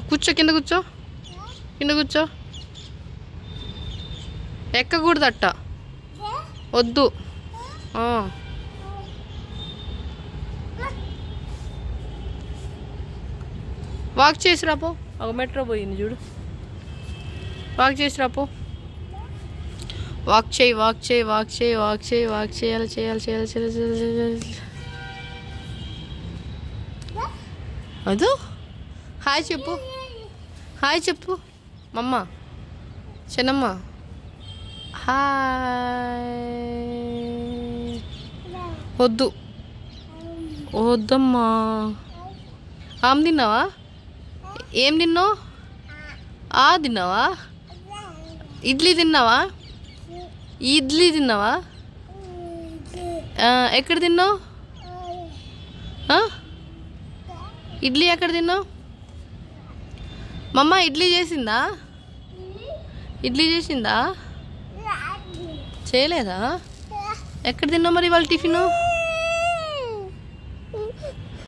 కూర్చో, కింద కూర్చో, కింద కూర్చో. ఎక్కకూడదట్ట, వద్దు. వాక్ చేసి రాపో. ఒక మెట్రో పోయింది చూడు. వాక్ చేసి రాపో. వాక్ చేయి, వాక్ చేయి, వాక్ చేయి, వాక్ చేయి, వాక్ చేయాలి, చేయాలి, చేయాలి, చేయాలి. అదు హాయ్ చెప్పు, హాయ్ చెప్పు మమ్మ, చిన్నమ్మ. హాయ్. వద్దు, వద్దమ్మా. ఆమె తిన్నావా? ఏం తిన్నావు? తిన్నావా? ఇడ్లీ తిన్నావా? ఇడ్లీ తిన్నావా? ఎక్కడ తిన్నావు? ఇడ్లీ ఎక్కడ తిన్నావు? మమ్మ ఇడ్లీ చేసిందా? ఇడ్లీ చేసిందా? చేయలేదా? ఎక్కడ తిన్నావు మరి వాళ్ళ టిఫిన్?